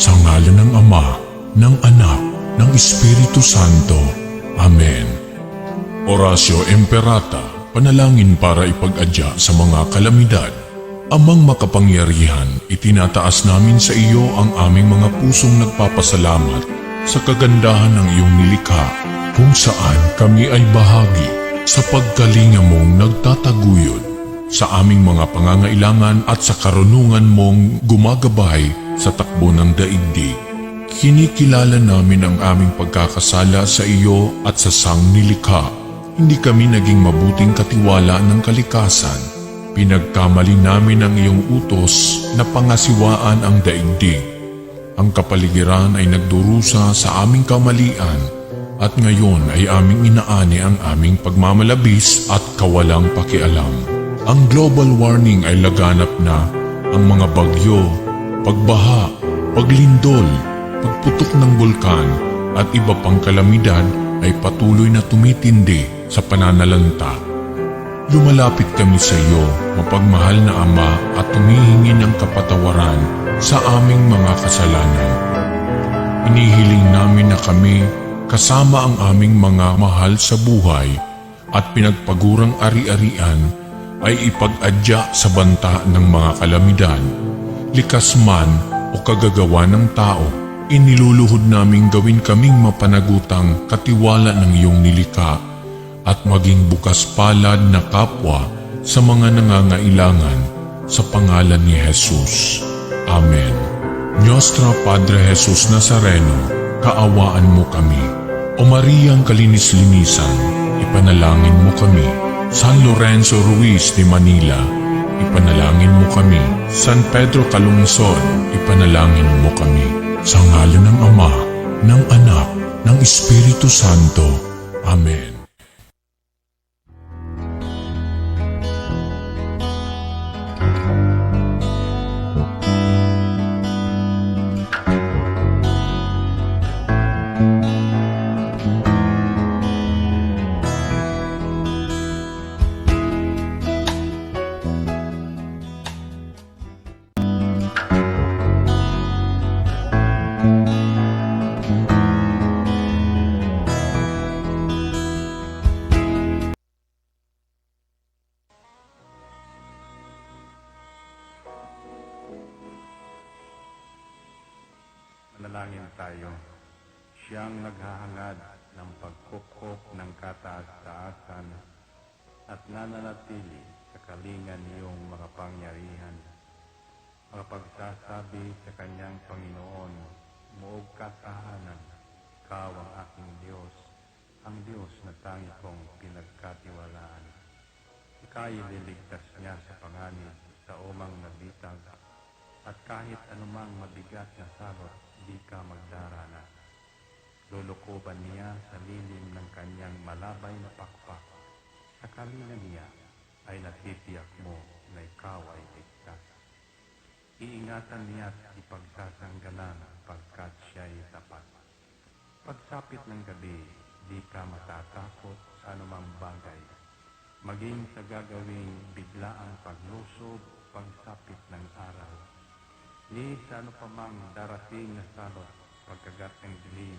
Sa ngalan ng Ama, ng Anak, ng Espiritu Santo. Amen. Orasyo Imperata, panalangin para ipag-adya sa mga kalamidad. Amang makapangyarihan, itinataas namin sa iyo ang aming mga pusong nagpapasalamat sa kagandahan ng iyong nilikha, kung saan kami ay bahagi sa pagkalinga mong nagtataguyod sa aming mga pangangailangan at sa karunungan mong gumagabay sa takbo ng daigdig. Kinikilala namin ang aming pagkakasala sa iyo at sa sangnilikha. Hindi kami naging mabuting katiwala ng kalikasan. Pinagkamali namin ang iyong utos na pangasiwaan ang daigdig. Ang kapaligiran ay nagdurusa sa aming kamalian at ngayon ay aming inaani ang aming pagmamalabis at kawalang pakialam. Ang global warming ay laganap na. Ang mga bagyo, pagbaha, paglindol, pagputok ng bulkan at iba pang kalamidad ay patuloy na tumitindi sa pananalanta. Lumalapit kami sa iyo, mapagmahal na Ama, at humihingi ng kapatawaran sa aming mga kasalanan. Inihiling namin na kami, kasama ang aming mga mahal sa buhay at pinagpagurang ari-arian, ay ipag-adya sa banta ng mga kalamidad. Likas man o kagagawa ng tao, iniluluhod naming gawin kaming mapanagutang katiwala ng iyong nilikha at maging bukas palad na kapwa sa mga nangangailangan sa pangalan ni Jesus. Amen. Nostra Padre Jesus Nazareno, kaawaan mo kami. O Mariang kalinis-linisan, ipanalangin mo kami. San Lorenzo Ruiz de Manila, ipanalangin mo kami. San Pedro Calungsod, ipanalangin mo kami. Sa ngalan ng Ama, ng Anak, ng Espiritu Santo. Amen. Manalangin tayo. Siyang naghahangad ng pagkukop ng kataas-taasan at nananatili sa kalingan niyong makapangyarihan. Makapagsasabi sa kanyang Panginoon, muog katahanan, ikaw ang aking Diyos, ang Diyos na tangi kong pinagkatiwalaan. Ika'y liligtas niya sa panganib sa umang nabitag, at kahit anumang mabigat na salot, di ka magdarana. Lulukoban niya sa lilim ng kanyang malabay na pakpak. Sa kalinga niya ay natitiyak mo na ikaw ay ligtas. Iingatan niya at ipagsasanggalan pagkat siya'y tapat. Pagsapit ng gabi, di ka matatakot sa anumang bagay. Maging sa gagawing biglaang paglusob, pagsapit ng araw. Ni sa ano pa mang darating na salot, pagkagat ng dilim,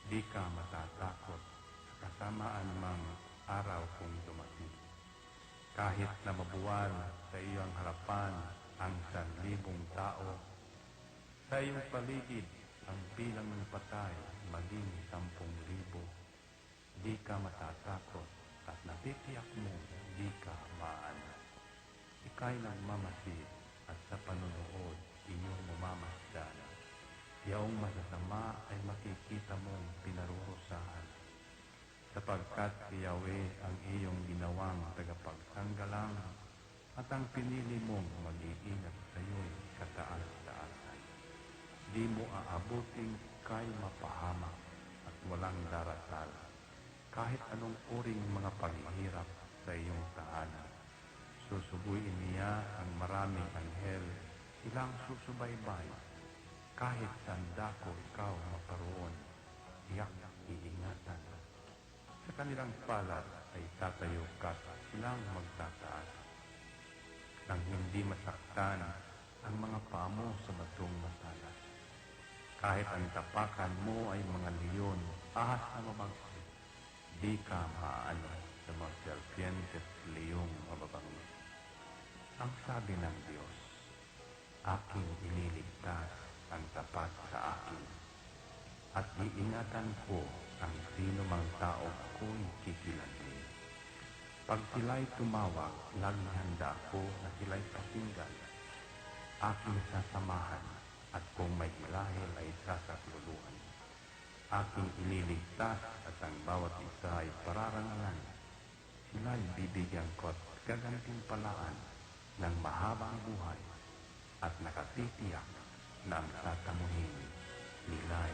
di ka matatakot sa kasamaan mang araw kung dumating. Kahit na mabuwal sa iyong harapan ang 1,000 tao, sa iyong paligid ang bilang ng patay maging 10,000, di ka matatakot at natitiyak mo di ka maano. Ika'y nagmamasid at sa panunood inyong mamamasdan. Yaong masasama ay makikita mong pinarurusahan, sapagkat si Yahweh ang iyong ginawang tagapagsanggalang at ang pinili mong mag-iingat sa iyo'y kataas-taasan. Di mo aabuting kay mapahamak at walang darasal, kahit anong uring mga paghihirap sa iyong tahanan. Susubuin niya ang maraming anghel, silang susubaybay, kahit saan dako ikaw maparoon, tiyak iingatan. Sa kanilang palad ay tatayo ka, silang magtataas. Nang hindi masaktan ang mga paa mo sa batong masalas. Kahit ang tapakan mo ay mga leon, ahas na mabagsik, di ka maaano sa mga serpiente at leong mababangis. Ang sabi ng Diyos, aking iniligtas ang tapat sa akin, at iingatan ko ang sino mang tao ako'y kikilanli. Pag sila'y tumawag, laging handa ako na sila'y pakinggan. Aking sasamahan, at kung may hilahil ay sasakluluhan. Aking ililigtas at ang bawat isa ay pararangalan. Sila'y bibigyan ko at gagantimpalaan ng mahabang buhay at nakatitiyak na ang tatamuhin nila'y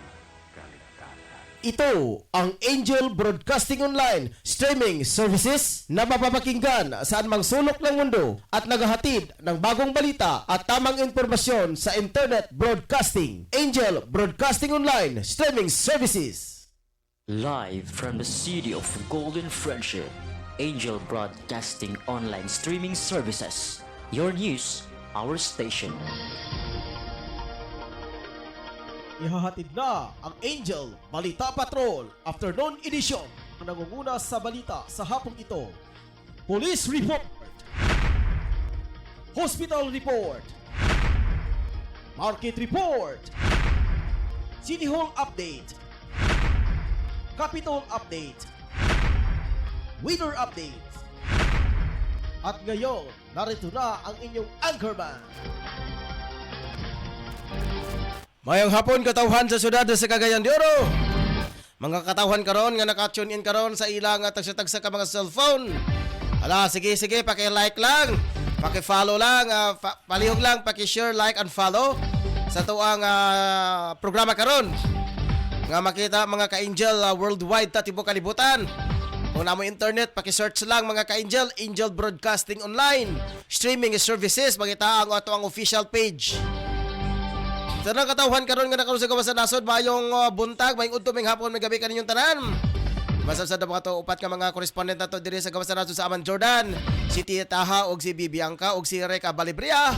kaligtasan. Ito ang Angel Broadcasting Online streaming services na mapapakinggan saan mang sulok ng mundo at naghahatid ng bagong balita at tamang impormasyon sa internet broadcasting. Angel Broadcasting Online streaming services. Live from the city of Golden Friendship, Angel Broadcasting Online Streaming Services. Your news, our station. Ihahatid na ang Angel Balita Patrol Afternoon Edition. Ang nangunguna sa balita sa hapong ito: Police Report, Hospital Report, Market Report, City Hall Update, Capitol Update, Weather Update. At ngayon, narito na ang inyong anchorman. Mayang hapon katawhan sa syudad sa Cagayan de Oro. Mga katawhan karon nga naka-tune in karon sa ilang tagsa-tagsa ka mga cellphone. Ala, sige, paki-like lang, paki-follow lang, palihog lang, paki-share, like and follow sa tuang programa karon. Nga makita mga ka-Angel worldwide ta tibuok kalibutan. Kung namo internet, paki-search lang mga ka-Angel, Angel Broadcasting Online streaming services, makita ang ato ang official page. Sa nakatawhan karon nga nakaroon sa gawas sa nasod, mayong buntag, mayong udto, mayong hapon, may gabi kaninyong tanan. Masasada mga to upat ka mga correspondent nato diri sa gawas sa nasod sa Aman Jordan, si Tia Taha og si Bibiangka og si Reka Balibria.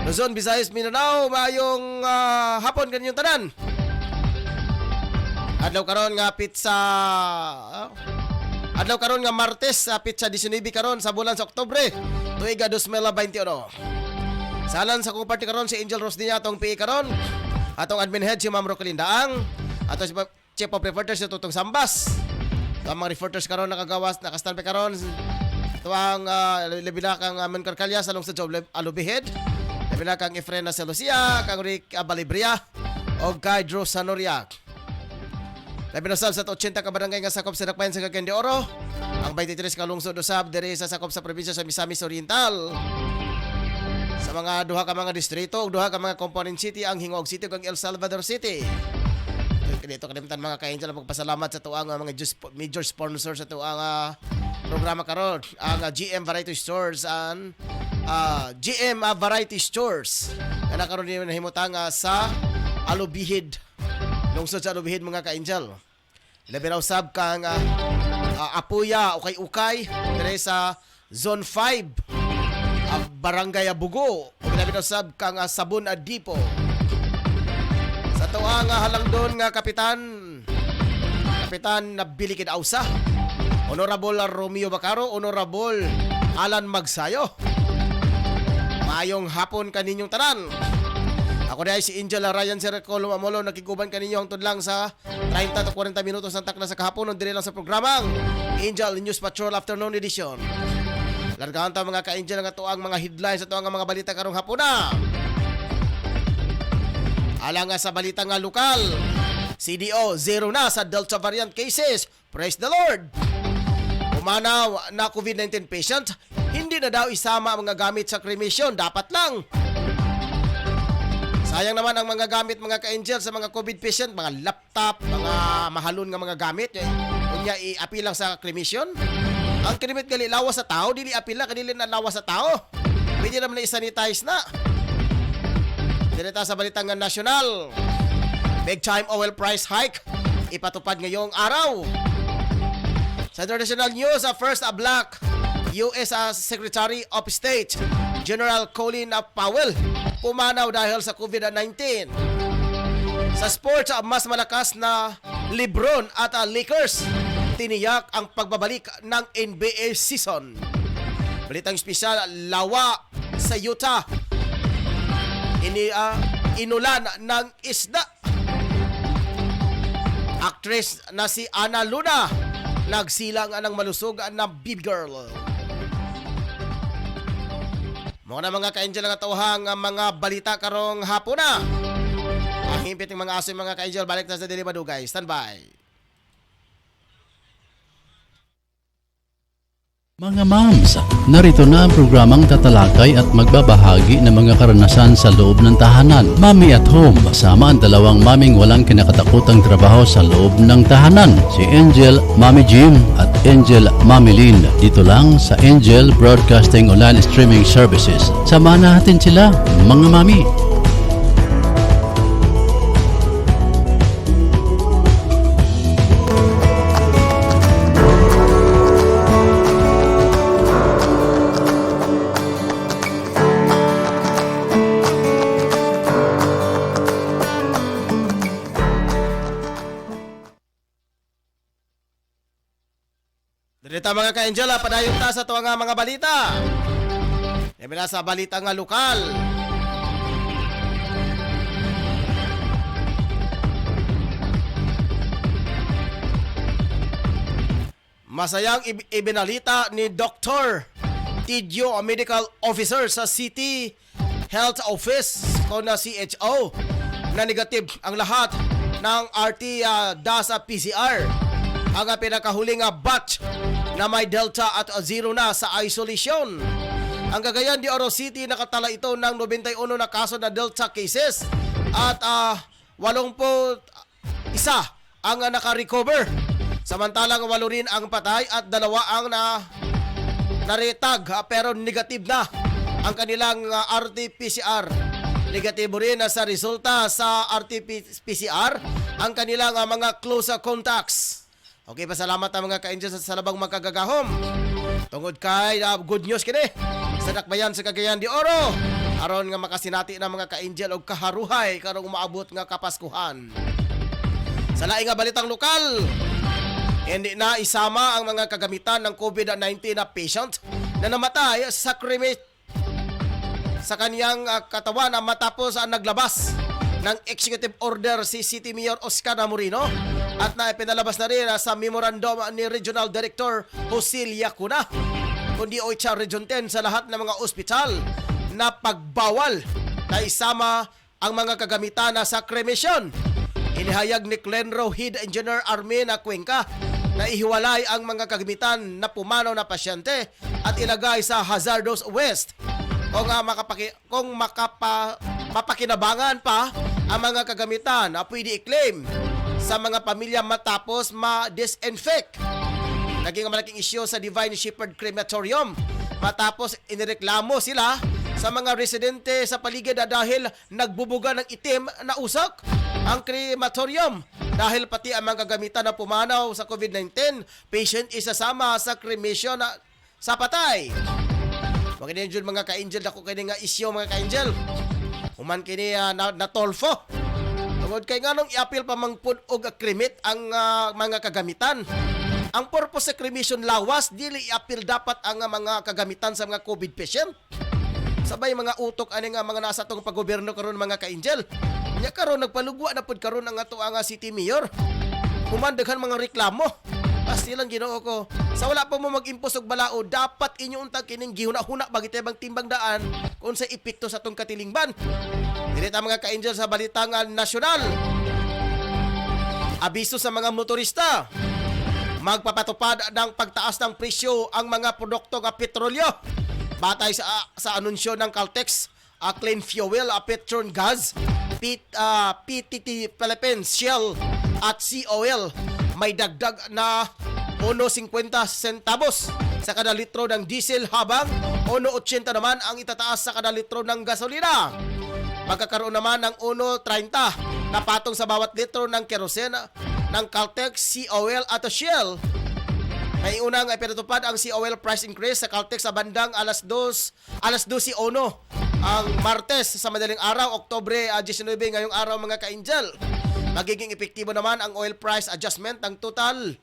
Luzon, Visayas, Mindanao, mayong hapon kaninyong tanan. Adlaw karon nga pizza Adlaw karon nga Martes, pizza 19 karon sa bulan sa Oktubre, tuiga 2021. Salan sa kong party karon si Angel Rosdia atong PA karon, atong admin head si Ma'am Roquelin Daang, atong si Chief of Reporters si Tutong Sambas. Ang mga reporters karon nakagawas, nakastandby karon. Ito ang labina kang Amen Carcalya sa lungsod sa Alubihid, labina kang Efren na Lucia, kang Rick Balibria o kay Drew Sanoria. Labina sab sa 80 ka barangay nga sakop sa Dakbayan sa Cagayan de Oro, ang 23 ka lungsod usab diri sa sakop sa probinsya sa Misamis Oriental. Sa mga duha ka mga distrito ug duha ka mga component city ang Hingog City ug El Salvador City. Dito kadimtan mga ka-Angel magpasalamat sa tuang mga major sponsors sa tuang programa karon, ang GM Variety Stores and GM Variety Stores na nakaroon din nahimutang sa Alubihid, lungsod sa Alubihid mga ka-Angel. Labi raw sab kang Apuya o kay Ukay dire sa Zone 5 Barangay Bugo, pinabitaw sab kang Sabon Adipo. Sa tuwa nga halang doon nga Kapitan Nabilikid Ausa, Honorable Romeo Bacaro, Honorable Alan Magsayo. Mayong hapon kaninyong tanan. Ako dahil si Angel Ryan Sercolo Mamolo, nakikuban kaninyo hangtod lang sa 30 to 40 minutos ng takna sa kahapon, diri lang sa programang Angel News Patrol Afternoon Edition. Largahan ta mga ka-Angel nga tuang mga headlines sa tuang mga balita karong hapon na. Alang nga sa balita nga lokal, CDO zero na sa Delta variant cases. Praise the Lord. Umanaw na COVID-19 patient, hindi na daw isama ang mga gamit sa cremation, dapat lang. Sayang naman ang mga gamit mga ka-Angel sa mga COVID patient, mga laptop, mga mahalon nga mga gamit. Kunya i-apil lang sa cremation. Ang kinimit gali lawas sa tao, dili apila kanili na lawas sa tao. Pwede naman na i-sanitize na. Direta sa balitang nasyonal, big time oil price hike ipatupad ngayong araw. Sa international news, first black US Secretary of State General Colin Powell pumanaw dahil sa COVID-19. Sa sports, mas malakas na Lebron at Lakers tiniyak ang pagbabalik ng NBA season. Balitang espesyal, lawa sa Utah. Inulan ng isda. Actress na si Ana Luna nagsilang ng malusog na baby girl. Mga na mga ka-angel ang tauhang mga balita karong hapon na. Ang himpit ng mga aso mga ka-angel, balik na sa Dili Madugay. Stand by. Mga moms, narito na ang programang tatalakay at magbabahagi ng mga karanasan sa loob ng tahanan. Mommy at Home, kasama ang dalawang maming walang kinakatakutang trabaho sa loob ng tahanan. Si Angel, Mommy Jim at Angel, Mommy Lynn. Dito lang sa Angel Broadcasting Online Streaming Services. Samahan natin sila, mga mami. Dito mga ka-angel, padayon ta sa tuwang mga balita. Yabi na sa balita nga lokal. Masayang ibinalita ni Dr. Tidyo, medical officer sa City Health Office o na CHO, na negative ang lahat ng RT sa PCR. Ang pinakahuling batch na may Delta at 0 na sa isolation. Ang Cagayan de Oro City nakatala ito ng 91 na kaso na Delta cases at 81 ang naka-recover. Samantalang 8 rin ang patay at 2 ang naretag pero negative na ang kanilang RT-PCR. Negatibo rin sa resulta sa RT-PCR ang kanilang mga close contacts. Okay, pasalamat ang mga ka-angel sa salabang magkagagahom. Tungod kay good news kini sa dakbayan sa Cagayan de Oro. Aron nga makasinati ng mga ka-angel og kaharuhay karong maabot nga Kapaskuhan. Sa laing nga balitang lokal, hindi na isama ang mga kagamitan ng COVID-19 na patient na namatay sa sa kaniyang katawan matapos naglabas ng executive order si City Mayor Oscar Amorino at na ipinalabas na rin sa memorandum ni Regional Director Jose Liacuna kundi OHA Region 10 sa lahat ng mga ospital na pagbawal na isama ang mga kagamitan sa cremation. Inihayag ni Clenro Head Engineer Armin Cuenca na ihiwalay ang mga kagamitan na pumanaw na pasyente at ilagay sa hazardous waste. Kung mapakinabangan pa ang mga kagamitan na pwede i-claim sa mga pamilya matapos ma-disinfect. Naging malaking isyu sa Divine Shepherd Crematorium matapos inireklamo sila sa mga residente sa paligid dahil nagbubuga ng itim na usok ang crematorium dahil pati ang mga kagamitan na pumanaw sa COVID-19 patient isasama sa cremation sa patay. Mga ka-angel, mga ka-angel, dako kini nga isyo mga ka-angel. Human kini natolfo. Tungod kay nganong i-appeal pa mangpud og kremit ang mga kagamitan. Ang purpose sa cremation lawas, dili i-appeal dapat ang mga kagamitan sa mga COVID patient. Sabay mga utok ani nga mga nasa tong paggobyerno karon mga ka-angel. Nya karon nagpalugwa na pud karon ang ato ang city mayor. Human daghan mga reklamo. Basta lang Ginoo ko. Sa wala pa mo mag-impos og balao, dapat inyo untag kining gihuna-huna bagitay timbang daan kung sa epekto sa tong katilingban. Direta mga ka-angel sa balitang nasyonal. Abiso sa mga motorista. Magpapatupad ng pagtaas ng presyo ang mga produkto nga petrolyo. Batay sa anunsyo ng Caltex, Clean Fuel, Petron Gas, PTT Philippines, Shell at COL, may dagdag na 1.50 centavos sa kada litro ng diesel habang 1.80 naman ang itataas sa kada litro ng gasolina. Magkakaroon naman ng 1.30 na patong sa bawat litro ng kerosene ng Caltex, COL at Shell. May unang pinatupad ang COL price increase sa Caltex sa bandang alas 12:01 ang Martes sa madaling araw, Oktubre 19 ngayong araw mga ka-angel. Magiging epektibo naman ang oil price adjustment ng total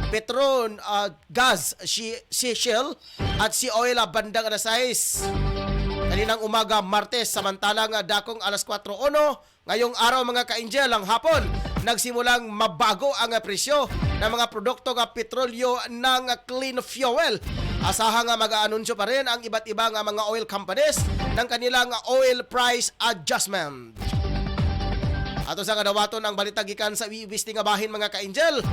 Petron, gas, Shell at si oil bandang alas 6. Kaninang umaga Martes, samantalang dakong alas 4:01, ngayong araw mga ka-angel ang hapon, nagsimulang mabago ang presyo ng mga produkto ng petrolyo ng clean fuel. Asahan nga mag-aanunsyo pa rin ang iba't ibang mga oil companies ng kanilang oil price adjustment. Ato sa kadawaton ang balita gikan sa wiwis nga bahin mga ka-angel.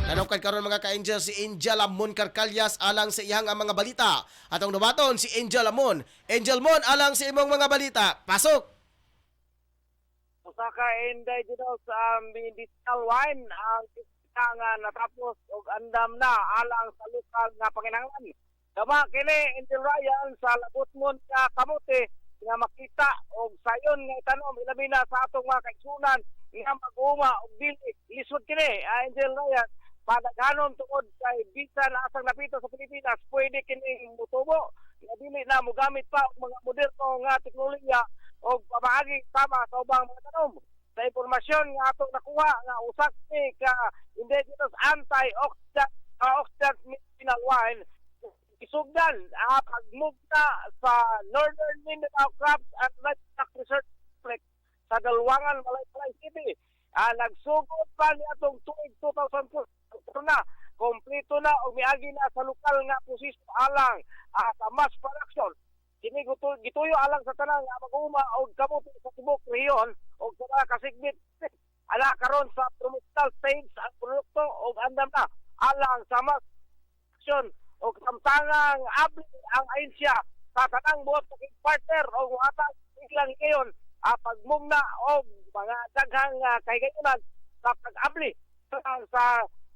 Nanukad karon mga ka-angel si Angel Amon Carcallas alang sa iyang mga balita. Atong dawaton si Angel Amon. Angel Mon alang sa imong mga balita. Pasok! Usa ka inday dito sa medicinal wine ang nga natapos og andam na alang sa lokal nga panginahanglan. Dama kini Angel Ryan sa Labutmon ka kamote nga makita og sayon nga itanom ilabi na sa atong mga kaigsunan nga mag-uma og dili lisod kini Angel Ryan padaghanon tungod kay bisan asang napito sa Pilipinas pwede kini mutubo nga dili na mogamit pa og mga moderno nga teknolohiya og pamaagi sama sa ubang mga tanom. Sa impormasyon nga atong nakuha nga usak ni ka indigenous anti-oxidant medicinal wine isugdan pagmugna sa Northern Mindanao Crops and Livestock Research Complex sa Dalwangan, Malaybalay City. Nagsugod pa ni atong tuig 2004 na kompleto na o miagi na sa lokal nga posisyon alang sa mass production. Kini gituyo alang sa tanang mag-uma og kamote sa tibok rehiyon og sa mga kasigbit ala karon sa promotional stage ang produkto og andam na alang sa mass production og samtangang abli ang ahensya sa tanang buot partner og hatag ilang kayon pagmugna og mga daghang kahigayunan sa pag-abli sa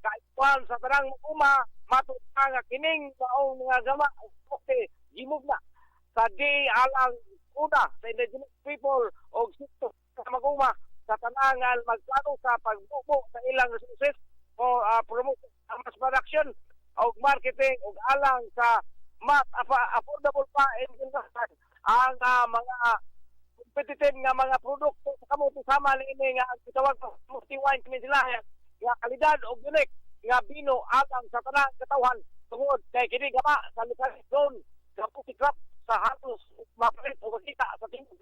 kaikuan sa tanang uma matutang kining maong mga gama okay gimugna sa di alang una sa indigenous people og sikto sa mag-uma sa tanang magplano sa pagbubo sa ilang resources o promote ang mass production og marketing og alang sa mas affordable pa ang mga competitive nga mga produkto sa kamote sama niini nga ang gitawag sa multi wine kini sila nga kalidad og unique nga bino alang sa tanang katawhan tungod kay kini gama sa local zone sa Pusikrap sa halos mapalit o makita sa tingog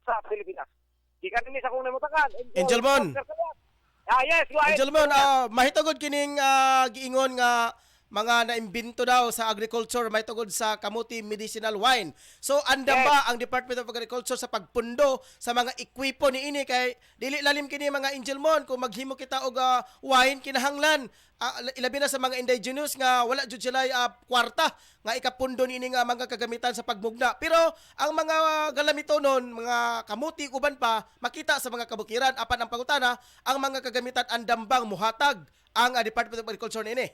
sa Pilipinas. Gikan ini sa kung namutakan. Angel Mon. Yes, go ahead. Angel Mon, mahitagod kining giingon nga mga naimbento daw sa agriculture may tungod sa kamuti medicinal wine. So andam ba ang Department of Agriculture sa pagpundo sa mga ekwipo niini kay dili lalim kini mga Angel Mon kung maghimo kita og wine kinahanglan ilabi na sa mga indigenous nga wala jud sila kwarta nga ikapundo niini nga mga kagamitan sa pagmugna. Pero ang mga galamitonon, mga kamuti uban pa makita sa mga kabukiran apan ang pangutana ang mga kagamitan andam bang muhatag ang Department of Agriculture niini.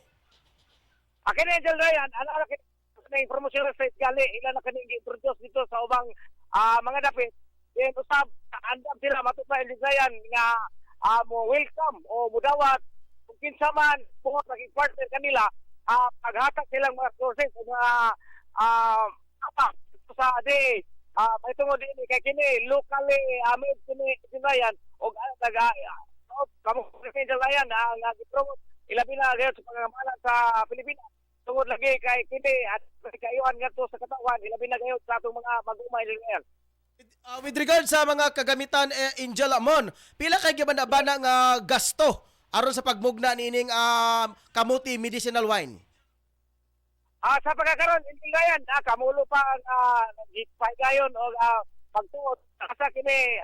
Akin Angel Ryan, ano kini promotional site gali ilan na kini introduce dito sa ubang mga dapit. Then usab andam sila matupay Ligayan nga mo welcome o mudawat kung kinsa man buhat naging partner kanila paghatag silang mga resources mga sa di may tungod ini kay kini locally made kini Ligayan og taga kamo Angel Ryan nga gipromote ilabi na sa pangamalan sa Pilipinas. Tungod lagi kay kini at kayuan ngadto sa katawan ilabi na gayud sa atong mga mag-umay ngayon. With regard sa mga kagamitan Angel Amon, pila kay gibana-bana nga gasto aron sa pagmugna nining kamuti medicinal wine? Sa pagkakaroon intingayan kamulo pa ang gipaygayon o pagtuot sa kini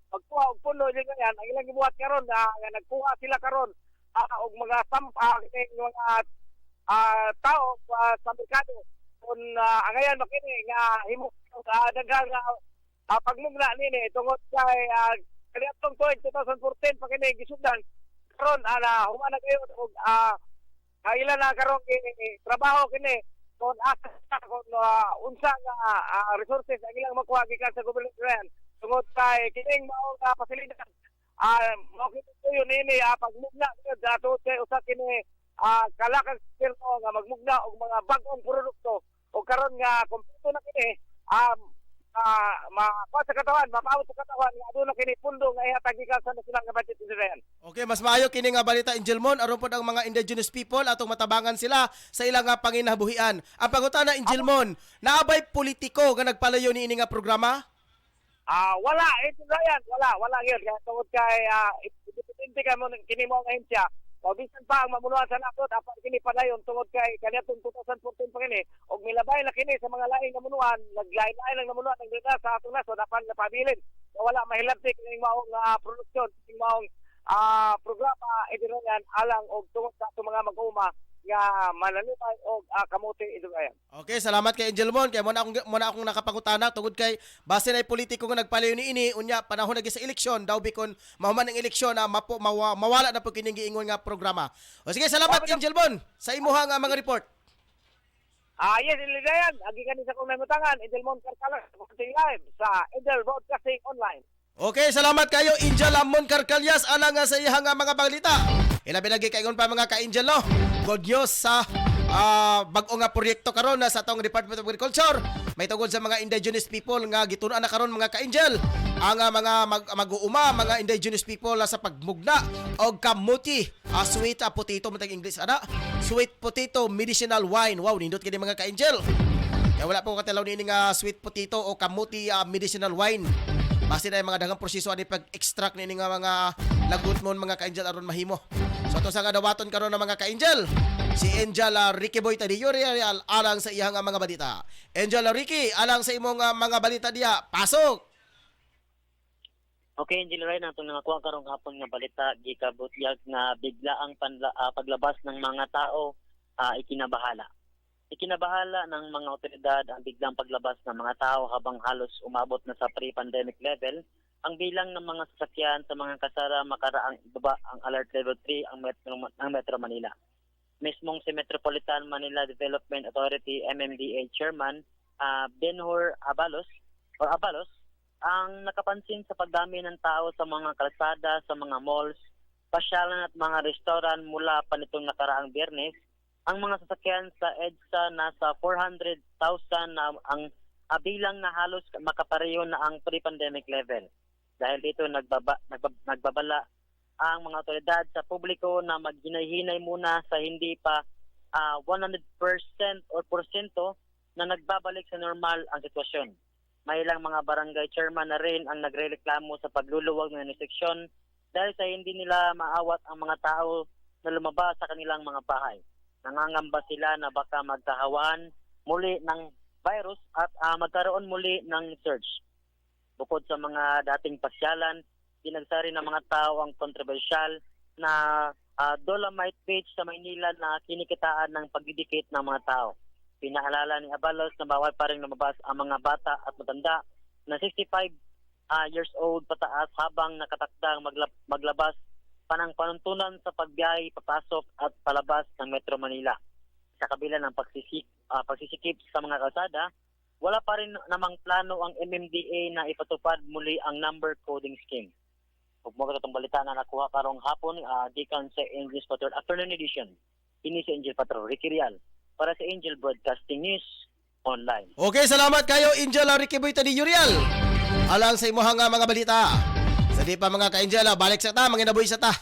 pagkuha og puno intingayan ang ilang gibuhat karon nga nagkuha sila karon og mga sampa kini mga tao sa merkado kung angayan makini nga himo daghang pagmugna nini tungod kay kaniadtong tuig 2014 pa kini gisugdan karon humana kayo og ilan na karon trabaho kini kung unsa nga resources ang ilang makuha gikan sa gobyerno tungod kay kining mao nga pasilidad mao kini nini pagmugna dato kay usa kini kalakang gobyerno nga magmugna og mga bag-ong produkto o karon nga kompleto na kini sa katawan, mapaabot sa katawan nga aduna kini pundo nga ihatag gikan sa nasyonal nga budget Inday. Okay, mas maayo kini nga balita Angel Mon aron pod ang mga indigenous people atong matabangan sila sa ilang nga panginabuhian. Ang pangutana Angel Mon, naabay politiko nga nagpalayo ni ini nga programa? Wala ito yan, wala gyud kaya tungod kay independente ka mo kini mo ang ahensya. O bisan pa ang mamunuan sa nasod apan kini padayon tungod kay kaniadtong 2014 pa kini og milabay na kini sa mga laing nga munuan, naglain-lain lang namunuan ang data sa atong nasod apan napabilin. So, wala mahilabti kining maong produksyon, kining maong programa idirongan alang og tungod sa atong mga mag-uuma nga mananumay og kamote idugayan. Okay, salamat kay Angel Mon. Kaya muna akong nakapangutana tungod kay base na politiko nga nagpalayo ni ini unya panahon na sa eleksyon daw bikon mahuman ang eleksyon na mawala na po kining giingon nga programa. O sige, salamat Angel Mon sa imuha nga mga report. Yes, iligayan. Agi kani sa kong namutangan, Angel Mon Carcalas, live sa Angel Broadcasting Online. Okay, salamat kayo Angel Mon Carcalyas alang nga sa iyang nga mga balita. Ilabi lagi kaingon pa mga ka-Angel no. Good news sa bag-o nga proyekto karon na sa atong Department of Agriculture. May tungod sa mga indigenous people nga gitun-an na karon mga ka-Angel. Ang mga mag-uuma, mga indigenous people sa pagmugna og kamuti, sweet potato matag English ana. Sweet potato medicinal wine. Wow, nindot kini mga ka-Angel. Kaya wala po katilaw ni nga sweet potato o kamuti medicinal wine. Basta na yung mga dagang proseso ani pag-extract ni nga mga lagot mon mga ka-Angel aron mahimo. So ito sa kadawaton karon ng mga ka-Angel, si Angel Ricky Boy Tadiyurial alang sa iyang mga balita. Angel Ricky, alang sa imong mga balita diya, pasok! Okay, Angel Ray, natong nangakuha karong hapon nga balita gikabutyag nga bigla ang paglabas ng mga tao ikinabahala. Ikinabahala ng mga otoridad ang biglang paglabas ng mga tao habang halos umabot na sa pre-pandemic level. Ang bilang ng mga sasakyan sa mga kasara makaraang ibaba ang Alert Level 3 ang Metro Manila. Mismong si Metropolitan Manila Development Authority MMDA Chairman Benhur Abalos ang nakapansin sa pagdami ng tao sa mga kalsada, sa mga malls, pasyalan at mga restaurant mula pa nitong nakaraang Biyernes. Ang mga sasakyan sa EDSA nasa 400,000 na ang bilang na halos makapareho na ang pre-pandemic level. Dahil dito nagbabala ang mga otoridad sa publiko na maghinay-hinay muna sa hindi pa 100% or porsyento na nagbabalik sa normal ang sitwasyon. May ilang mga barangay chairman na rin ang nagrereklamo sa pagluluwag ng restriksyon dahil sa hindi nila maawat ang mga tao na lumabas sa kanilang mga bahay. Nangangamba sila na baka magkahawan muli ng virus at magkaroon muli ng surge. Bukod sa mga dating pasyalan, pinagsari ng mga tao ang kontrobersyal na Dolomite Beach sa Maynila na kinikitaan ng pagdidikit ng mga tao. Pinaalala ni Abalos na bawal pa rin lumabas ang mga bata at matanda na 65 years old pataas habang nakatakdang maglabas panang panuntunan sa pagbiyahe, papasok at palabas ng Metro Manila. Sa kabila ng pagsisikip sa mga kalsada, wala pa rin namang plano ang MMDA na ipatupad muli ang number coding scheme. Huwag mo itong balita na nakuha karong hapon, gikan sa English Patrol Afternoon Edition. Ini si Angel Patrol, Ricky Rial, para sa Angel Broadcasting News Online. Okay, salamat kayo Angel Ricky Boy Tadiyurial alang sa imuha nga mga balita. Sa di pa mga ka-Angel, balik sa ta, manginaboy sa ta.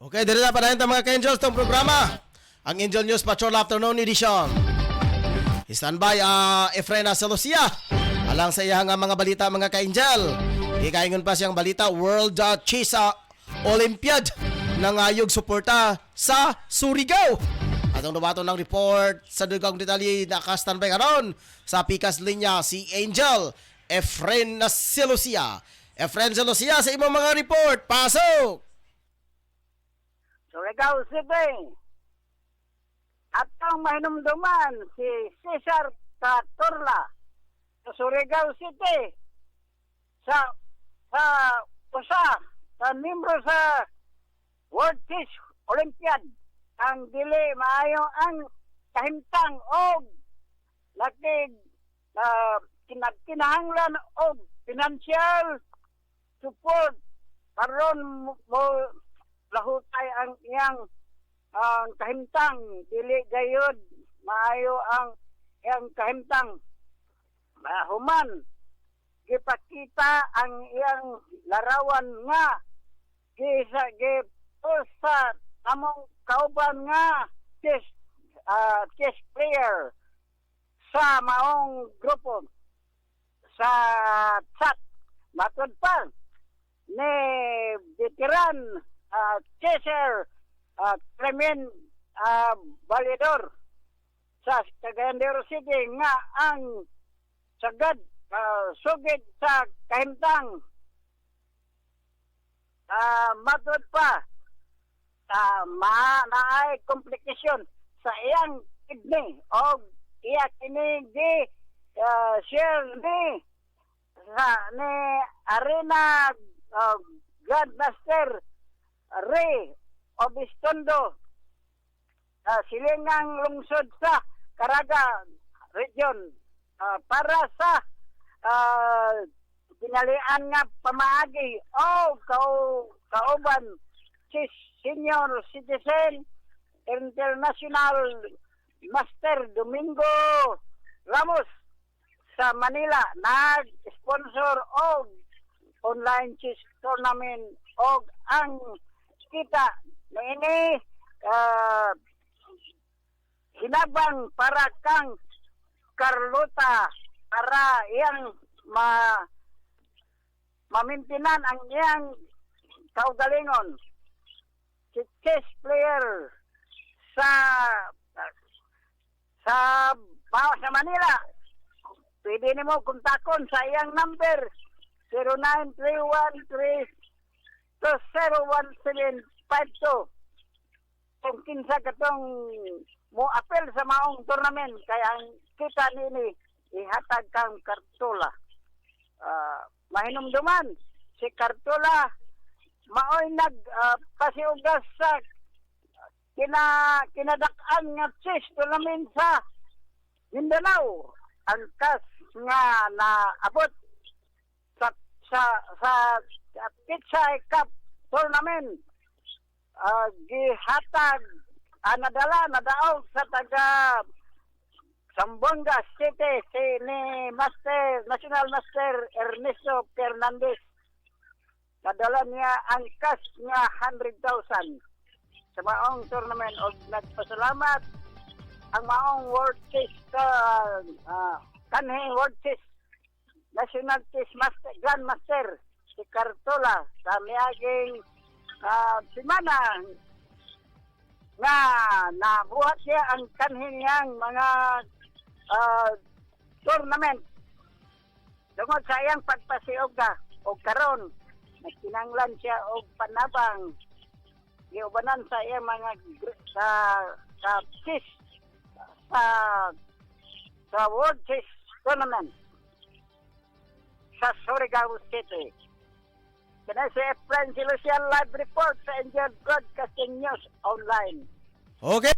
Okay, dito na pa rin mga ka-Angels itong programa. Ang Angel News Patrol Afternoon Edition. Standby Efrena Celosia. Alang sa iya nga mga balita mga ka-angel. Ikaingon pa siyang balita World Chess Olympiad nangayog suporta sa Surigao. Atong dumato ng report sa dugang detalye naka-standby karon sa pikas linya si Angel Efrena Celosia. Efren Celosia sa imong mga report. Pasok! Surigao City. At ang mahinumduman si Cesar Catorla sa Surigao City sa usa sa membro sa World Chess Olympiad ang dili maayo ang kahimtang og lakig kinahanglan og financial support karon mo lahutay ang iyang kahimtang dili gayud maayo ang iyang kahimtang human gipakita ang iyang larawan nga sa among kauban nga chess player sa maong grupo sa chat matod pa ni veteran chesser Clement Valedor sa Cagayan de Oro City nga ang sagad sugid sa kahimtang matod pa naay komplikasyon sa iyang kidney o iya kini di share ni Arena Grandmaster Ray Obistondo silingang lungsod sa Caraga Region para sa pinalian nga pamaagi o kauban si senior citizen international Master Domingo Ramos sa Manila nag-sponsor og online chess tournament og ang kita niini hinabang para kang Carlota para iyang mamintinan ang iyang kaugalingon si chess player sa Manila. Pwede nimo kontakon sa iyang number 093132011752 kung kinsa katong mo apel sa maong tournament kaya ang kita nini ihatag kang Kartola. Mahinumduman si Kartola maoy pasiugas sa kinadak-an nga chess tournament sa Mindanao. Ang kas nga naabot sa Pizza Cup tournament gihatag nadaog sa taga Zamboanga City ni National Master Ernesto Fernandez. Nadala niya ang cash nga 100,000 sa maong tournament o nagpasalamat ang maong World Chess kanhing World Chess National Chess Master Grandmaster si Cartola sa miaging simana nga nabuhat siya ang kanhing yang mga tournament tungod sa iyang pagpasiuga o karon nagkinanglan siya og panabang giubanan sa iyang mga sa chess sa World Chess Tournament sa Surigao City. Kaya si Efren Celosia live report sa Angel Broadcasting News Online. Okay.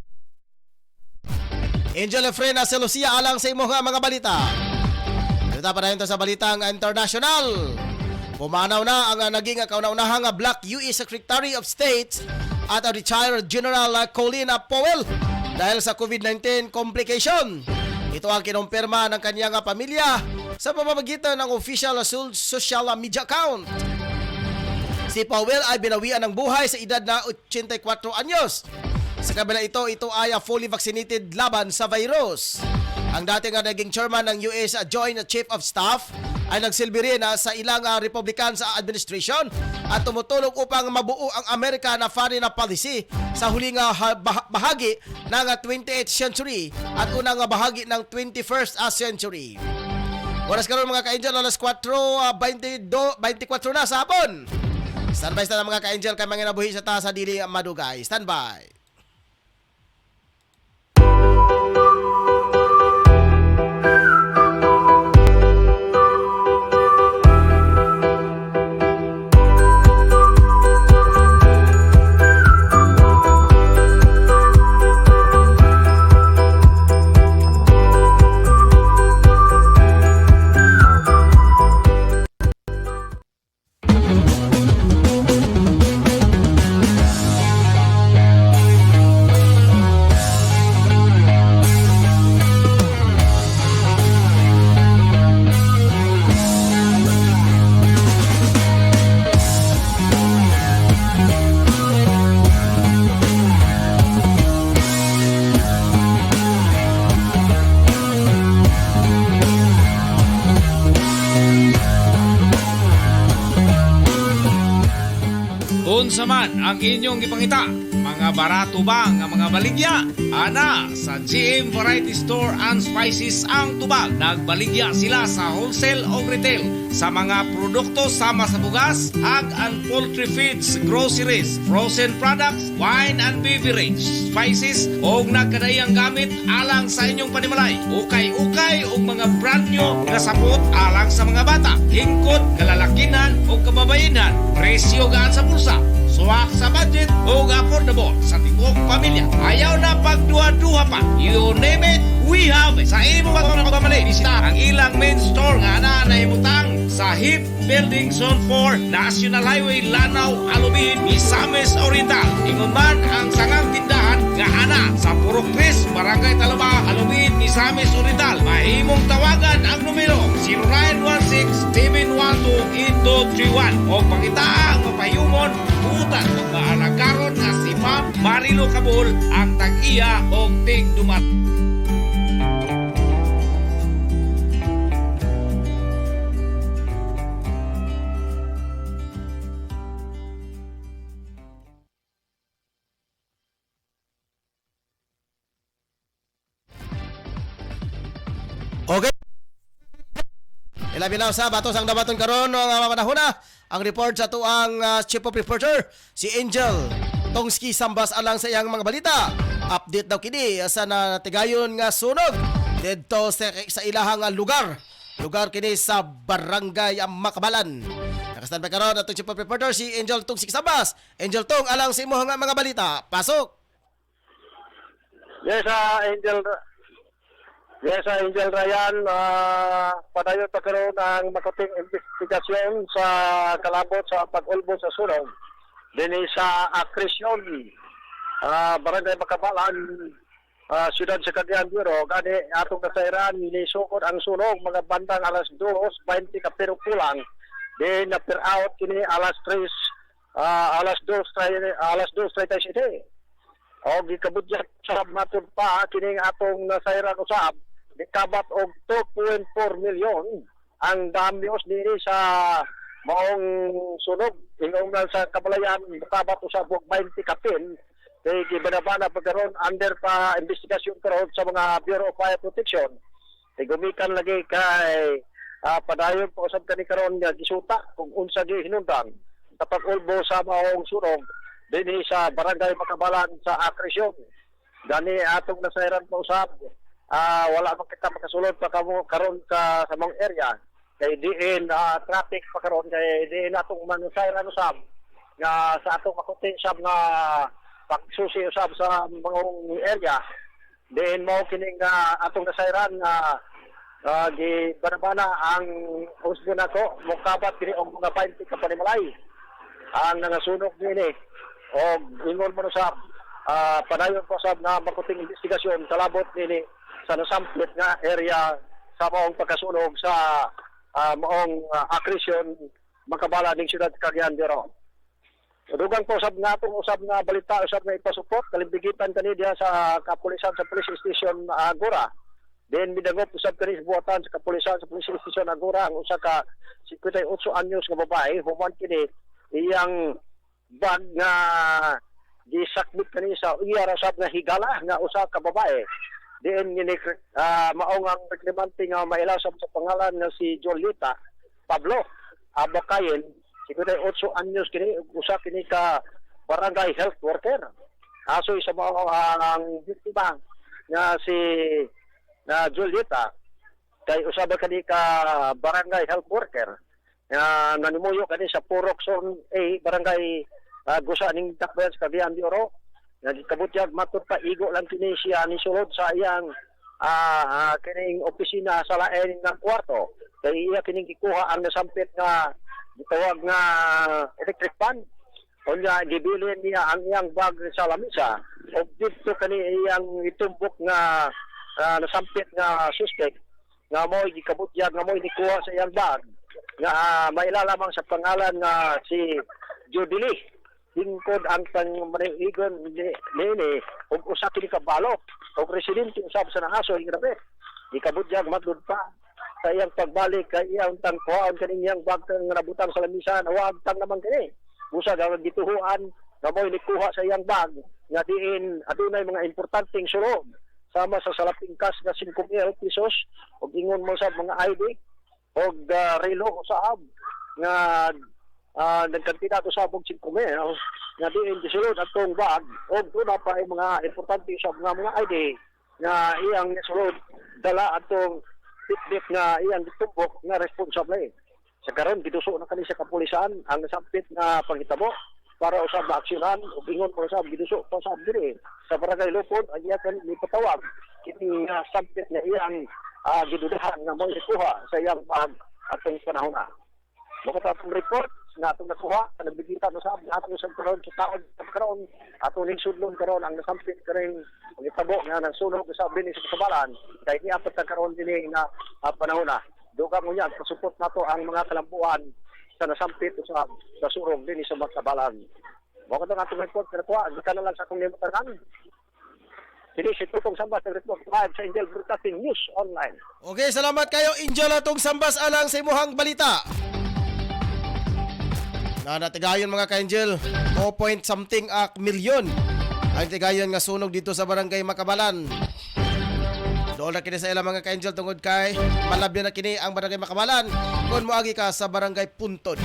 Angel Efrena Celosia alang sa imo nga mga balita. Dito pa na sa balitang international. Pumanaw na ang naging kauna-unahang Black U.S. Secretary of State at retired General Colin Powell dahil sa COVID-19 complication. Ito ang kinumpirma ng kanyang pamilya sa pamamagitan ng official social media account. Si Powell ay binawian ng buhay sa edad na 84 anyos. Sa kabila ito ay fully vaccinated laban sa virus. ang dati nga naging chairman ng US Joint Chief of Staff ay nagsilbi rin sa ilang Republican sa administration at tumutulong upang mabuo ang Amerika na foreign policy sa huling bahagi ng 28th century at unang bahagi ng 21st century. Oras karon mga ka-angel, alas 4:24 na sa hapon. Standby na mga ka-angel kay mga nabuhi sa taas sa dili madugay. Standby. Unsa man ang inyong ipangita, mga barato ba nga mga baligya? Ana, sa GM Variety Store and Spices ang tubag. Nagbaligya sila sa wholesale o retail sa mga produkto sama sa bugas, hog and poultry feeds, groceries, frozen products, wine and beverage, spices o nagkadayang gamit alang sa inyong panimalay. Ukay-ukay o mga brand new nga sapot alang sa mga bata, hingkod, kalalakinan o kababayenan. Presyo gaan sa bulsa, suwak sa budget o affordable sa tibok pamilya. Ayaw na pagduha-duha pa. You name it, we have it. Sa imo pagmamali, bisita ang ilang main store nga na naimutang sa HIP Building Zone 4, National Highway, Lanao, Alubin, Misamis Oriental. Ingon man ang sangang tindahan nga ana sa Puro Chris, Barangay Talaba, Alubin, Misamis Oriental. Mahimong tawagan ang numero 0916-712-8231 o pangitaang mapayumon butan o maalagaron nga si Ma'am Marilo Cabol ang tag-iya o tig-dumat. Okay. Ilabi na sa batos ang dabaton karon nga panahona. Ang report sa tuang chief of reporter si Angel Tongski Sambas alang sa iyang mga balita. Update daw kini sa natigayon nga sunog didto sa ilahang lugar. Lugar kini sa Barangay Makabalan. Nakastan pa karon atong chief of reporter si Angel Tongski Sambas. Angel Tong alang sa imong mga balita. Pasok. Yes, Angel Ryan, padayon pagkaroon ng makuting investigasyon sa kalabot sa pag-ulbo sa sunog din sa Akrisyon, Barangay Makabalan, Siyudad sa Cagayan de Oro. Gani atong nasairan nisukod ang sunog mga bandang alas 2:20 kapiro kulang. Then na-per out kini alas 2:37. O gikabudyat sa matod pa kining atong nasairan usab gikabat og 2.4 milyon ang damios diri sa maong sunog ingong sa kabalayan gikabat usab og 20 kapin kay gibanabana pagkaron under pa investigasyon karon sa mga Bureau of Fire Protection kay gumikan lagi kay padayon po usab kani karon nga gisuta kung unsa gi hinungdan sa pag-ulbo sa maong sunog dinhi sa Barangay Makabalan sa Akrisyon. Gani atong nasairan pa usab, wala man kita makasulod pa karon sa mong area. Kay diin traffic pa karon kay diin atong manasairan usab nga sa atong makuti usab nga pagsusi usab sa mong area. Diin mo kining atong nasairan nga gibanabana ang usbo nako mokabat kini og mga 20 ka panimalay. Ang nangasunog dinhi o ingon mo sa padayon po sa na makuting investigasyon kalabot nini sa nasamplit nga area sa maong pagkasunog sa maong Akrisyon Makabalan ning siyudad Cagayan de Oro. Dugang po usab nga atong usab nga balita usab nga ipasupot kalimbigitan kani diha sa kapulisan sa Police Station Agora Then midangop usab kani sa buhatan sa kapulisan sa Police Station Agora ang usa ka 58 anyos nga babae human kini iyang bag nga gisakmit kani sa iya rasab nga higala nga usa ka babae. Then maong ang reklamante nga mailasab sa pangalan nga si Jolita Pablo Abakayen 58 anyos kini usa kini ka barangay health worker. Aso isa mao ang biktima nga si na Julieta kay usaba kani ka barangay health worker nga nanimuyo kani sa Purok Zone A barangay Gusa ning Takbayan sa Cagayan de Oro nga kabutyag matud pa igo lang kini siya ni sulod sa iyang kining opisina sa lain ng kwarto kay iya kining gikuha ang nasampit nga gitawag nga electric fan unya gibilin niya ang iyang bag sa lamisa og dito kani iyang itumbok nga nasampit nga suspect nga mo'y gikabutyag nga mo'y nikuha sa iyang bag nga mailalamang sa pangalan nga si Jubilee hingkod ang pangmanihigon nini ug usa kini ka balok ug residente usab sa nahaso hingapit gikabutyag matud pa sa iyang pagbalik kay iyang tangkuan kaning iyang bag nga nabutang sa lamisa nawag tang naman kini usa gawad gituhuan nga mo'y nikuha sa iyang bag nga diin adunay mga importanteng sulod sama sa salaping cash nga 5,000 pesos ug ingon mo sa mga ID ug relo usab nga nagkandidato sa 5,000 nga diin gisulod atong bag ug tuna pa ay mga importante sa mga ID nga iyang sulod dala atong titbit nga iyang gitumbok nga responsable sa karon giduso na kani sa kapulisan ang nasampit nga panghitabo para usab maaksyonan ug ingon mo usab giduso pa sa diri sa barangay Lupon ang iya kan ipatawag kini nga sampit nga iyang gidudahan nga mo ikuha sa iyang bag atong panahon na. Mga atong report na atong nakuha nagbigita no sa atong sa karon sa taon karon atong sudlon karon ang nasampit karing pangitabo nga nagsunog sa bini sa kabalan kay ni apat na karon dinhi nga panahon na. Dugang mo yan, pasupot na to ang mga kalampuan sa nasampit sa surong din sa magkabalan. Mga katong atong report, kinatuwa, ka na lang sa akong limutaran. Hindi, si Tutong Sambas, report live sa Angel Broadcasting News Online. Okay, salamat kayo Angel atong Sambas alang sa imuhang balita. Natigayon mga ka-Angel, 2 something milyon ang tigayon nga sunog dito sa barangay Makabalan. Doon na kini sa ilang mga ka-Angel tungod kay malabyan na kini ang barangay Makabalan kung moagi ka sa barangay Puntod.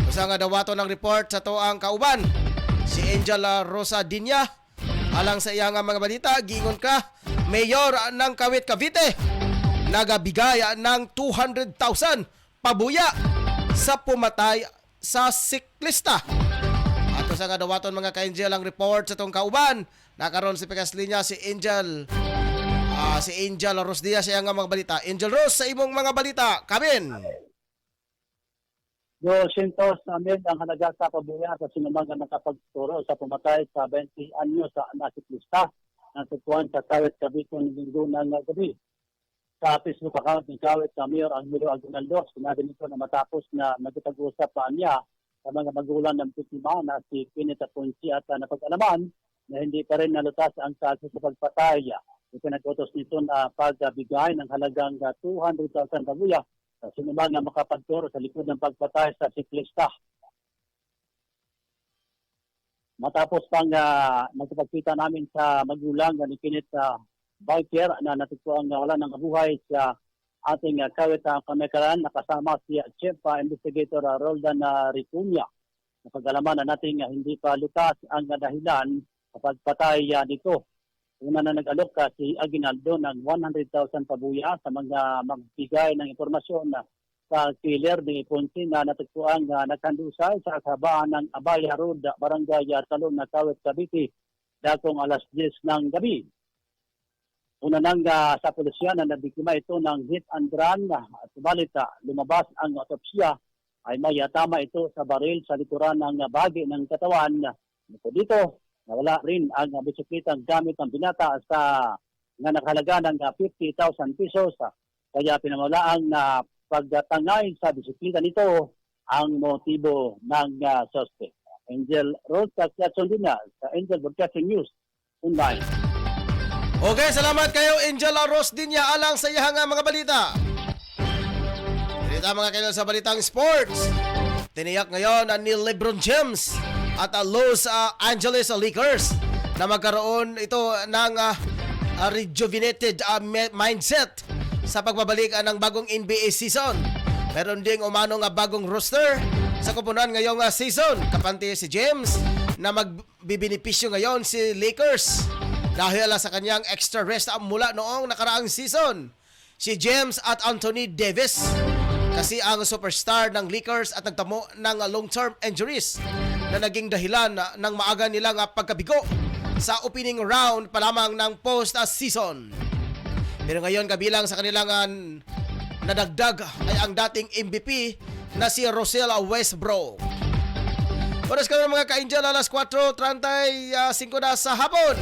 Usa nga dawaton ng report sa toang kauban si Angela Rosa Dinya alang sa iyang mga balita giingon ka mayor ng Kawit Cavite nagabigay ng 200,000 pabuya sa pumatay sa siklista. Ato sa kadawaton mga ka-Angel ang report sa tong kauban. Nakaroon si Pekas Linya si Angel Ros Diaz siya nga mga balita. Angel Ros sa imong mga balita. Kamin. 200 amin ang halaga sa pabuya sa sinumang nakapagturo sa pumatay sa 20 anyo sa nasiklista ng sitwaan sa Kawit Cavite ng linggo ng gabi. Sa Facebook account ni Kawit sa Mayor Angelo Aguinaldo, sinabi nito na matapos na nagtag-usap pa niya sa mga magulang ng biktima na si Pinita Ponsi at napag-alaman na hindi pa rin nalutas ang kaso sa pagpatay. Ipinag-utos nito na pagbigay ng halagang 200,000 pabuya sa sinumang na makapagturo sa likod ng pagpatay sa siklista. Matapos pang magkapagkita namin sa magulang ni Pinit Biker na natagpuan wala ng buhay sa ating Kawit Kamekaran, nakasama si Chief Investigator Roldan Ricuña. Napag-alaman na natin hindi pa lutas ang dahilan kapag patay nito. Una na nag-alok si Aguinaldo ng 100,000 pabuya sa mga magbigay ng impormasyon sa killer ni Ponsi na natagpuan nagkandusay sa kabaan ng Abaya Road, Barangay Talon, Kawit Cavite, dakong alas 10 ng gabi. Una nang sa pulisya na nabiktima ito ng hit and run at subalit lumabas ang otopsya ay may tama ito sa baril sa likuran ng bahagi ng katawan. Dito, nawala rin ang bisiklitang gamit ng binata sa nga nakahalaga ng 50,000 pesos. Kaya pinamalaan na pagtangay sa bisiklita nito ang motibo ng suspect. Angel Rose, Katsundina sa Angel Broadcasting News Online. Okay, salamat kayo Angel Rosdinya alang sa iyang mga balita. Balita mga kayo sa balitang sports. Tiniyak ngayon ni LeBron James at Los Angeles Lakers na magkaroon ito ng rejuvenated mindset sa pagbabalik ng bagong NBA season. Meron ding umanong bagong roster sa kupunan ngayong season. Kapante si James na magbibinipisyo ngayon si Lakers dahil sa kanyang extra rest mula noong nakaraang season. Si James at Anthony Davis kasi ang superstar ng Lakers at nagtamo ng long-term injuries na naging dahilan ng maaga nilang pagkabigo sa opening round pa lamang ng post-season. Pero ngayon kabilang sa kanilang nadagdag ay ang dating MVP na si Russell Westbrook. Oras ka mga ka-Angel, alas 4:35 na sa hapon.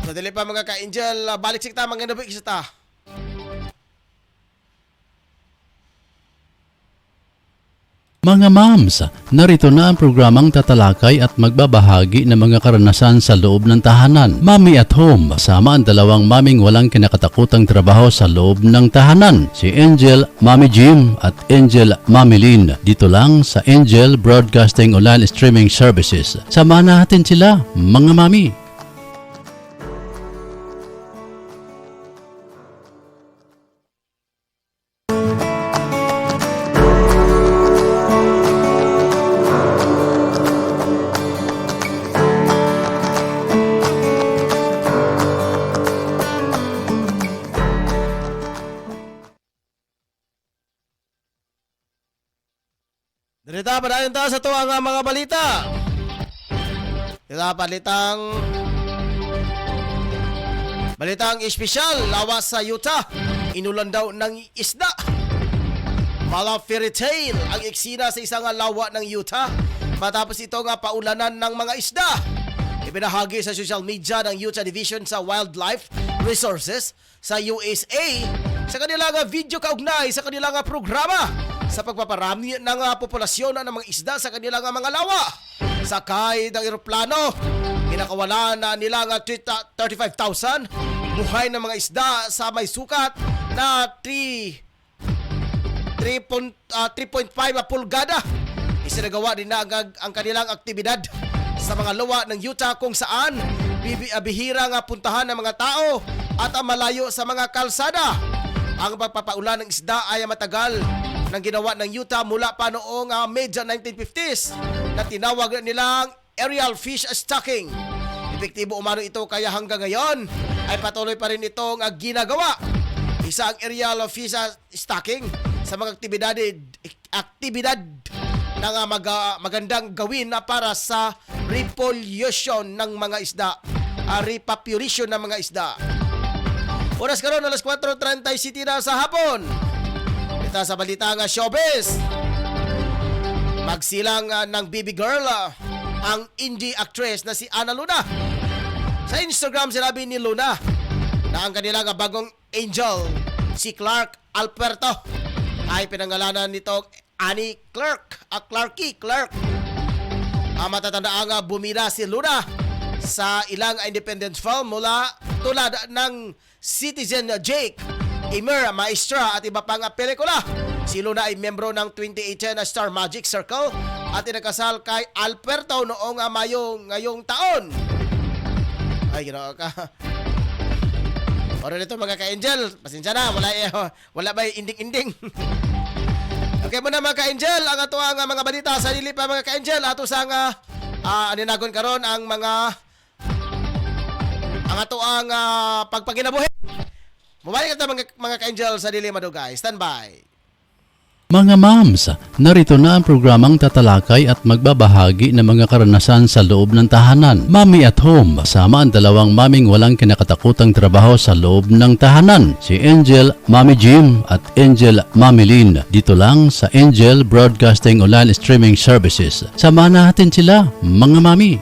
So dili pa mga ka-Angel, balik sikta mga nabik kita. Mga moms, narito na ang programang tatalakay at magbabahagi ng mga karanasan sa loob ng tahanan. Mommy at Home, kasama ang dalawang maming walang kinakatakutang trabaho sa loob ng tahanan. Si Angel, Mommy Jim at Angel, Mommy Lynn. Dito lang sa Angel Broadcasting Online Streaming Services. Samahan natin sila, mga mami. Dirita pa dayon ta sa to ang mga balita. Balitang espesyal, lawas sa Utah. Inulan daw ng isda. Mala fairy tale ang eksena sa isang lawa ng Utah matapos ito nga paulanan ng mga isda. Ibinahagi sa social media ng Utah Division sa Wildlife Resources sa USA sa kanilang video kaugnay sa kanilang programa sa pagpaparami ng populasyon ng mga isda sa kanilang mga lawa. Sakay ng eroplano, kinakawalan na nilang 35,000 buhay ng mga isda sa may sukat na 3.5 pulgada. Isinagawa din na ang kanilang aktibidad sa mga lawa ng Utah kung saan bihira nga puntahan ng mga tao at malayo sa mga kalsada. Ang pagpapaulan ng isda ay matagal nang ginawa ng Utah mula pa noong mid-1950s na tinawag nilang aerial fish stocking. Epektibo umano ito kaya hanggang ngayon ay patuloy pa rin itong ginagawa. Isa ang aerial fish stocking sa mga aktibidad na magandang gawin na para sa repopulation ng mga isda. Repopulation ng mga isda. Oras karon alas 4:30 na sa hapon. Ito sa balita nga showbiz. Magsilang ng baby girl ang indie actress na si Ana Luna. Sa Instagram sinabi ni Luna na ang kanilang bagong angel, si Clark Alberto, ay pinangalanan nitong Annie Clark, Clarky Clark. Matatandaan bumira si Luna sa ilang independent film mula tulad ng Citizen Jake, Emer, Maestra at iba pang pelikula. Si Luna ay membro ng 2018 na Star Magic Circle at inakasal kay Alberto noong Mayo ngayong taon. Ay, ginawa ka. Oro nito mga ka-Angel, pasensya na, wala ba inding-inding. Okay muna mga ka-Angel, ang ato ang mga balita sa dili pa mga ka-Angel, ato sa aninagon karon ang ato ang pagpaginabuhi. Mabalik ka mga ka-Angel sa dili madugay. Stand by. Mga moms, narito na ang programang tatalakay at magbabahagi ng mga karanasan sa loob ng tahanan. Mommy at Home, kasama ang dalawang maming walang kinakatakutang trabaho sa loob ng tahanan. Si Angel, Mommy Jim at Angel, Mommy Lynn. Dito lang sa Angel Broadcasting Online Streaming Services. Samahan natin sila, mga mami.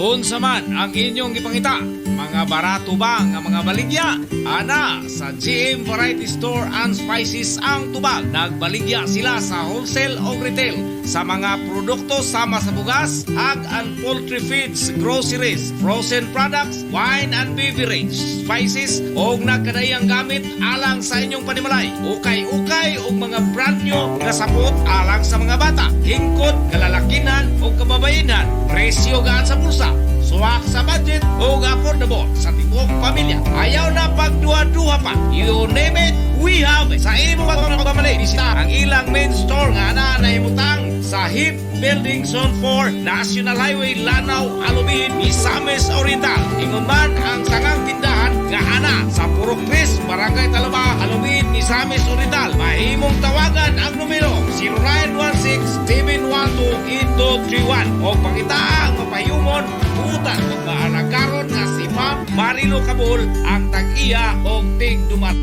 Unsa man ang inyong gipangita? Mga barato ba nga mga baligya? Ana, sa GM Variety Store and Spices ang tubag. Nagbaligya sila sa wholesale o retail sa mga produkto sama sa bugas, ag and poultry feeds, groceries, frozen products, wine and beverage, spices o nagkadayang gamit alang sa inyong panimalay. Ukay-ukay o mga brand new nga sapot alang sa mga bata, hingkod, kalalakinan o kababayenan. Presyo gaan sa bulsa, suwak sa budget o affordable sa tibok pamilya. Ayaw na pagduha-duha pa. You name it, we have it. Sa imo pagmamali, bisita ang ilang main store nga na naimutang sa HIP Building Zone 4, National Highway, Lanao, Alubin, Misamis Oriental. Ingon man ang tangang tindahan nga ana sa Puro Cris, Barangay Talaba, Alubin, Misamis Oriental. Mahimong tawagan ang numero 0916-712-8231 o pangitaang mapayumon butan kung maanagaron nga si Ma'am Marilo Cabul ang tag-iya o tig-dumat.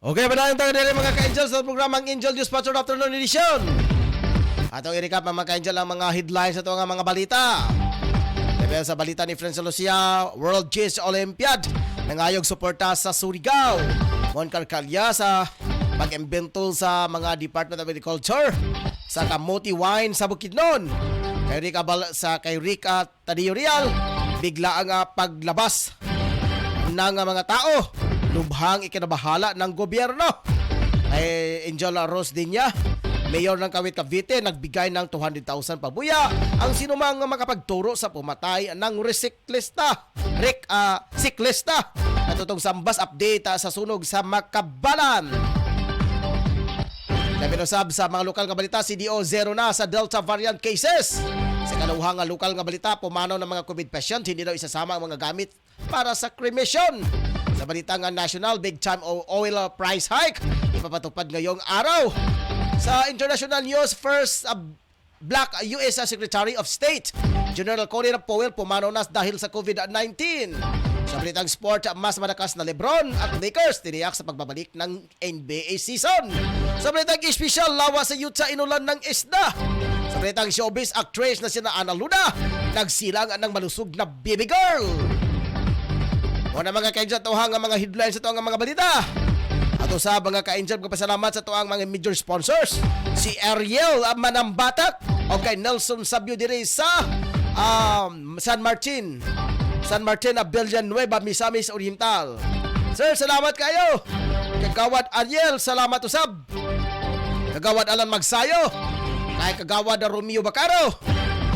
Okay, manayong tayo nila mga ka-angels sa programang Angel Dispatcher Afternoon Edition. Atong i-recap mga ka-angel ang mga headlines sa itong mga balita. Level sa balita ni Friends Lucia, World Cheese Olympiad, nangayog suporta sa Surigao. Mon Carcalya sa pag-imbento sa mga Department of Agriculture sa Kamuti Wine sa Bukidnon. Kay Rick at Tadio Real, bigla ang paglabas ng mga tao. Lubhang ikinabahala ng gobyerno. Ay Angel Rosdinya, mayor ng Kawit Cavite, nagbigay ng 200,000 pabuya ang sinumang makapagturo sa pumatay ng siklista. At itong sambas update sa sunog sa Makabalan. Naminusab sa mga lokal nga balita, CDO 0 na sa Delta variant cases. Sa kaluhang lokal nga balita, pumanaw ng mga COVID patient, hindi daw isasama ang mga gamit para sa cremation. Sa balita nga national, big time oil price hike, ipapatupad ngayong araw. Sa international news, first Black US Secretary of State, General Colin Powell, pumanaw na dahil sa COVID-19. Sa balitang sport, mas malakas na Lebron at Lakers tiniyak sa pagbabalik ng NBA season. Sa balitang espesyal, lawa sa Utah inulan ng isda. Sa balitang showbiz, actress na sina Ana Luna, nagsilang ng malusog na baby girl. Una mga ka-angel, tuwang ang mga headlines sa tuwang mga balita. At sa mga ka-angel, magpasalamat sa tuwang mga major sponsors. Si Ariel Manambatak o kay Nelson Sabio dire sa San Martin, Villanueva, Misamis Oriental. Sir, salamat kayo. Kagawad Ariel, salamat usab. Kagawad Alan Magsayo, kay kagawad Romeo Bacaro.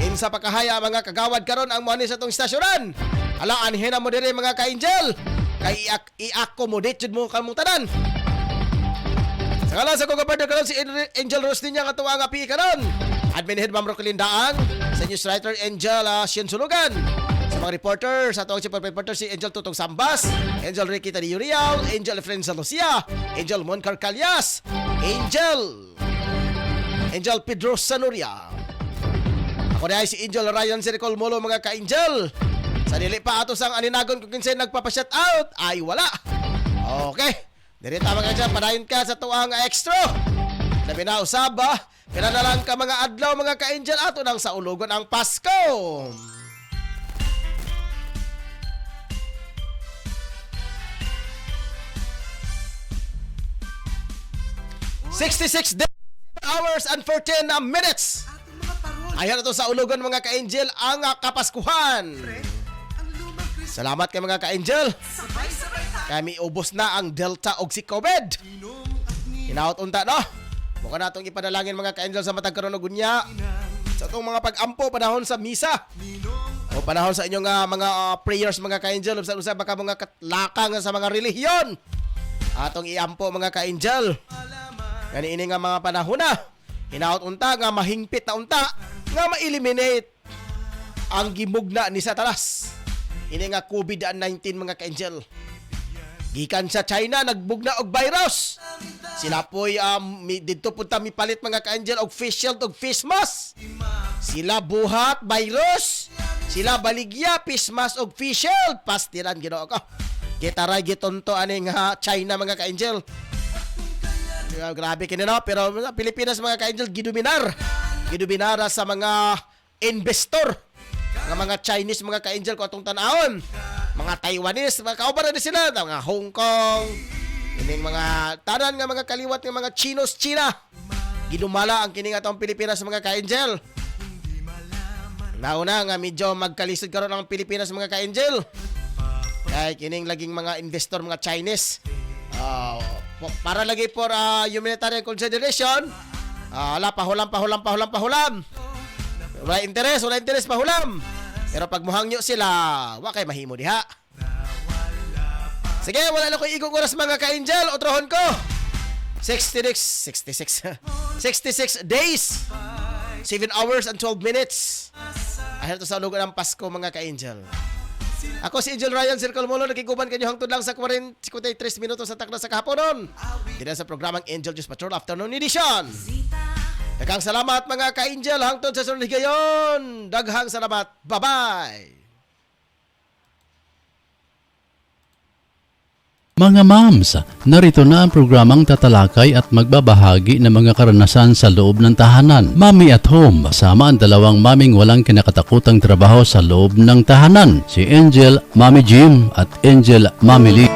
Insa pakahaya mga kagawad karon ang muani sa tong stasyonan. Ala, anhin mo dire mga ka-angel. Kay i-accommodate jud mo kamong tanan. Sa ngalan sa kong kapartner karon si Angel Rosdinya nga tuwa nga PI karon. Admin Head Ma'am Roquelin Daang, sa News Writer Angel Siensulugan. Sa mga reporters, sa atong chief reporter si Angel Tutong Sambas, Angel Ricky Tadillo Real, Angel Efren Lucia, Angel Moncar Calyas, Angel Pedro Sanuria. Ako na si Angel Ryan Siricol Molo mga ka-Angel. Sa dili pa ato sang aninagon kung kinsay nagpapa-shout out ay wala. Okay. Dili ta mga dyan, padayon ka sa tuang extra. Labi na usab ba? Pinadalan ka mga adlaw mga ka-Angel ato nang sa ulugon ang Pasko. 66 hours and 14 minutes. Ayan ito sa ulugan mga ka-Angel ang kapaskuhan. Salamat kay mga ka-Angel. Kami ubos na ang Delta og si COVID. Hinaot unta no. Mukha natong ipanalangin mga ka-Angel sa matag karon og unya. Sa itong mga pag-ampo panahon sa misa. O panahon sa inyong mga prayers mga ka-Angel. Usa baka mga katlakang sa mga relihiyon. Atong iampo mga ka-Angel. Gani ini nga mga panahon na. Hinaot unta nga mahingpit na unta nga ma-eliminate ang gimugna ni Satanas. Ini nga COVID-19 mga ka-Angel. Gikan sa China nagbugna og virus. Sila po'y dito punta mipalit mga ka-Angel og face shield og face mask. Sila buhat virus. Sila baligya face mask og face shield. Pastiran Ginoo ko. Kita ray gitonto ani nga China mga ka-Angel. Grabe kini no, pero Pilipinas mga ka-Angel gidominara sa mga investor, nga mga Chinese mga ka-Angel ko atong tan-awon, mga Taiwanese, mga kauban na sila, mga Hong Kong, ining mga tanan nga mga kaliwat nga mga Chinos China. Gidumala ang kini nga atong Pilipinas mga ka-Angel. Nauna nga medyo magkalisod karon ang Pilipinas mga ka-Angel. Kay kining laging mga investor mga Chinese. Para lagi for humanitarian consideration, pahulam. Wala interes pahulam. Pero pag muhangyo sila, wa kay mahimo diha. Sige, wala na ko igong oras mga ka-Angel, otrohon ko. 66 days, 7 hours and 12 minutes. Ahir to sa lugar ng Pasko mga ka-Angel. Ako si Angel Ryan Circle Molo, nakikuban kanyo hangtod lang sa 53 minutos sa takna sa kahaponon. Dito sa programang Angel Juice Patrol Afternoon Edition. Daghang salamat mga ka-Angel hangtod sa sunod higayon. Daghang salamat. Bye-bye. Mga moms, narito na ang programang tatalakay at magbabahagi ng mga karanasan sa loob ng tahanan. Mommy at Home, kasama ang dalawang maming walang kinakatakutang trabaho sa loob ng tahanan. Si Angel, Mommy Jim at Angel, Mommy Lee.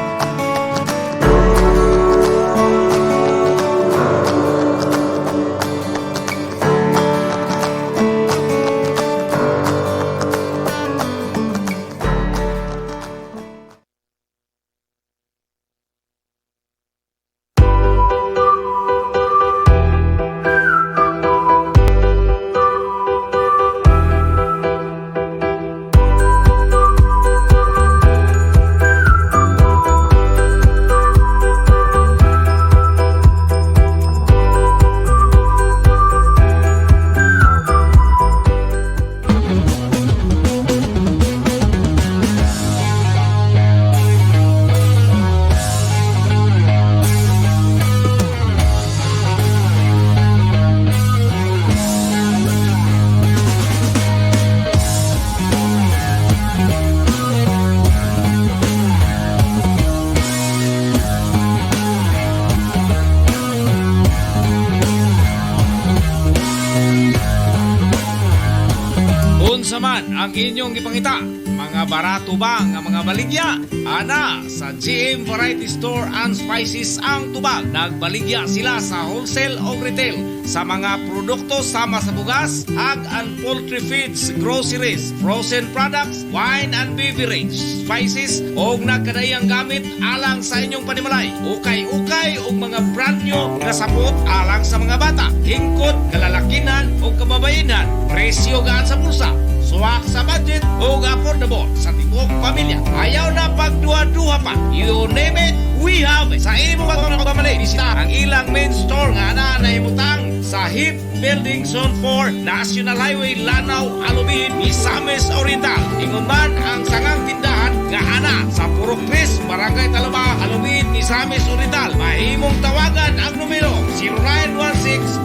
Saman ang inyong ipangita, mga barato ba nga mga baligya? Ana, sa GM Variety Store and Spices ang tubag. Nagbaligya sila sa wholesale o retail sa mga produkto sama sa bugas, hog and poultry feeds, groceries, frozen products, wine and beverage, spices o nagkadayang gamit alang sa inyong panimalay. Ukay-ukay o mga brand new na sapot alang sa mga bata, hingkod, kalalakinan o kababayinan, presyo gaan sa bulsa. Suwak sa budget o affordable sa tibuok o pamilya. Ayaw na pagduha-duha pa. You name it, we have it. Sa imo ba kung nakamali, bisita ang ilang main store nga na imutang sa HIP Building Zone 4, National Highway, Lanao, Alubin, Misamis Oriental. Ingon man ang sangang tindahan nga ana sa Purok Chris, Barangay Talaba, Alubin, Misamis Oriental. Mahimong tawagan ang numero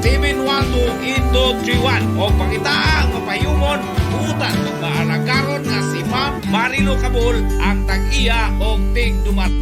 0916-712-8231 o pangita ang mapayumon utan ug maalagaron nga si Ma'am Marilo Cabul ang tag-iya og tig-dumat.